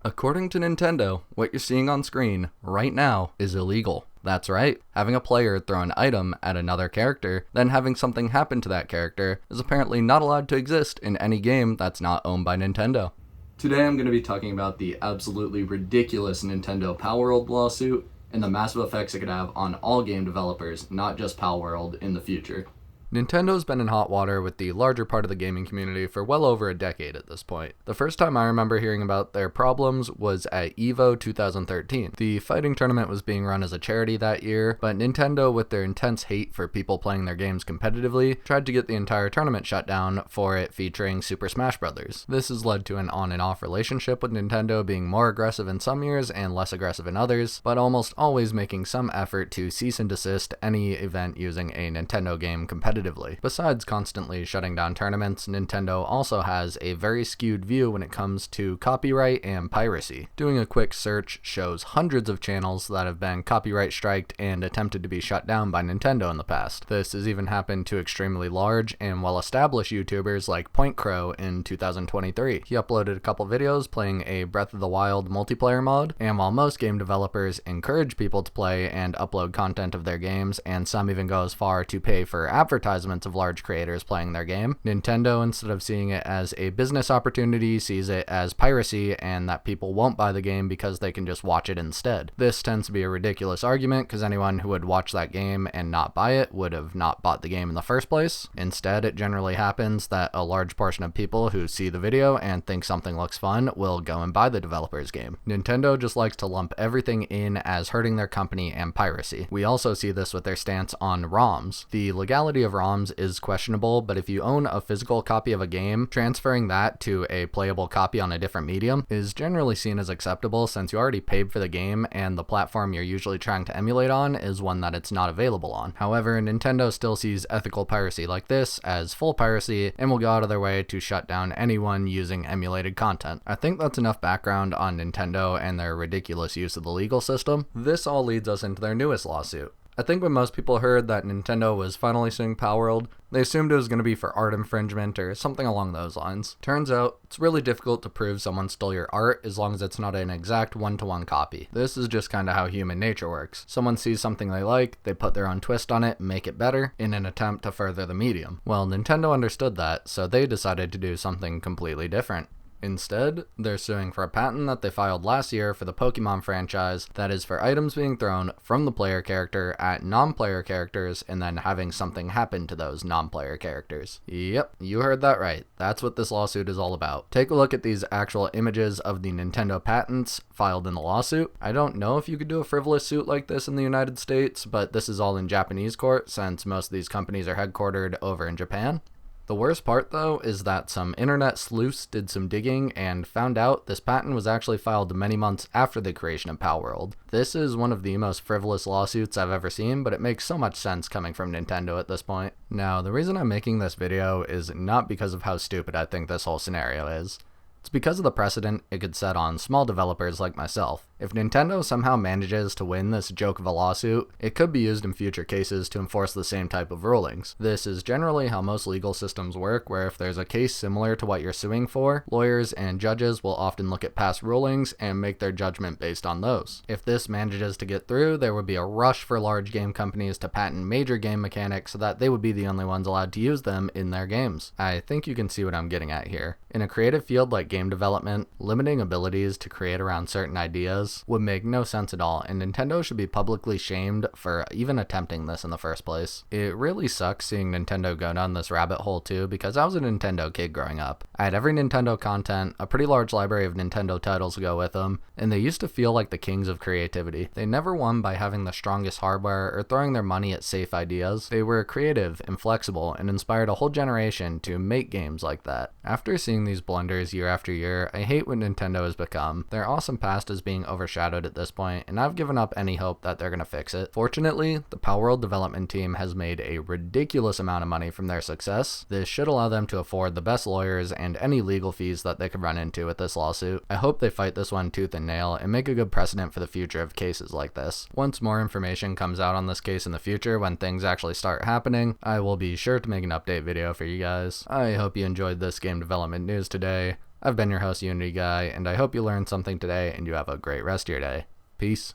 According to Nintendo, what you're seeing on screen right now is illegal. That's right, having a player throw an item at another character, then having something happen to that character, is apparently not allowed to exist in any game that's not owned by Nintendo. Today I'm going to be talking about the absolutely ridiculous Nintendo Palworld lawsuit and the massive effects it could have on all game developers, not just Palworld, in the future. Nintendo's been in hot water with the larger part of the gaming community for well over a decade at this point. The first time I remember hearing about their problems was at EVO 2013. The fighting tournament was being run as a charity that year, but Nintendo, with their intense hate for people playing their games competitively, tried to get the entire tournament shut down for it featuring Super Smash Bros. This has led to an on and off relationship with Nintendo being more aggressive in some years and less aggressive in others, but almost always making some effort to cease and desist any event using a Nintendo game competitively. Besides constantly shutting down tournaments, Nintendo also has a very skewed view when it comes to copyright and piracy. Doing a quick search shows hundreds of channels that have been copyright striked and attempted to be shut down by Nintendo in the past. This has even happened to extremely large and well-established YouTubers like Point Crow in 2023. He uploaded a couple videos playing a Breath of the Wild multiplayer mod, and while most game developers encourage people to play and upload content of their games, and some even go as far to pay for advertisements of large creators playing their game, Nintendo, instead of seeing it as a business opportunity, sees it as piracy and that people won't buy the game because they can just watch it instead. This tends to be a ridiculous argument because anyone who would watch that game and not buy it would have not bought the game in the first place. Instead, it generally happens that a large portion of people who see the video and think something looks fun will go and buy the developer's game. Nintendo just likes to lump everything in as hurting their company and piracy. We also see this with their stance on ROMs. The legality of ROMs is questionable, but if you own a physical copy of a game, transferring that to a playable copy on a different medium is generally seen as acceptable since you already paid for the game and the platform you're usually trying to emulate on is one that it's not available on. However, Nintendo still sees ethical piracy like this as full piracy and will go out of their way to shut down anyone using emulated content. I think that's enough background on Nintendo and their ridiculous use of the legal system. This all leads us into their newest lawsuit. I think when most people heard that Nintendo was finally suing Palworld, they assumed it was going to be for art infringement or something along those lines. Turns out, it's really difficult to prove someone stole your art as long as it's not an exact one-to-one copy. This is just kind of how human nature works. Someone sees something they like, they put their own twist on it, make it better, in an attempt to further the medium. Well, Nintendo understood that, so they decided to do something completely different. Instead, they're suing for a patent that they filed last year for the Pokemon franchise that is for items being thrown from the player character at non-player characters and then having something happen to those non-player characters. Yep, you heard that right. That's what this lawsuit is all about. Take a look at these actual images of the Nintendo patents filed in the lawsuit. I don't know if you could do a frivolous suit like this in the United States, but this is all in Japanese court since most of these companies are headquartered over in Japan. The worst part, though, is that some internet sleuths did some digging and found out this patent was actually filed many months after the creation of Palworld. This is one of the most frivolous lawsuits I've ever seen, but it makes so much sense coming from Nintendo at this point. Now, the reason I'm making this video is not because of how stupid I think this whole scenario is. It's because of the precedent it could set on small developers like myself. If Nintendo somehow manages to win this joke of a lawsuit, it could be used in future cases to enforce the same type of rulings. This is generally how most legal systems work, where if there's a case similar to what you're suing for, lawyers and judges will often look at past rulings and make their judgment based on those. If this manages to get through, there would be a rush for large game companies to patent major game mechanics so that they would be the only ones allowed to use them in their games. I think you can see what I'm getting at here. In a creative field like game development, limiting abilities to create around certain ideas would make no sense at all, and Nintendo should be publicly shamed for even attempting this in the first place. It really sucks seeing Nintendo go down this rabbit hole too, because I was a Nintendo kid growing up. I had every Nintendo content, a pretty large library of Nintendo titles to go with them, and they used to feel like the kings of creativity. They never won by having the strongest hardware or throwing their money at safe ideas. They were creative and flexible and inspired a whole generation to make games like that. After seeing these blunders year after year, I hate what Nintendo has become. Their awesome past is being overshadowed at this point, and I've given up any hope that they're gonna fix it. Fortunately, the Palworld development team has made a ridiculous amount of money from their success. This should allow them to afford the best lawyers and any legal fees that they could run into with this lawsuit. I hope they fight this one tooth and nail and make a good precedent for the future of cases like this. Once more information comes out on this case in the future, when things actually start happening, I will be sure to make an update video for you guys. I hope you enjoyed this game development news today. I've been your host, Unity Guy, and I hope you learned something today and you have a great rest of your day. Peace.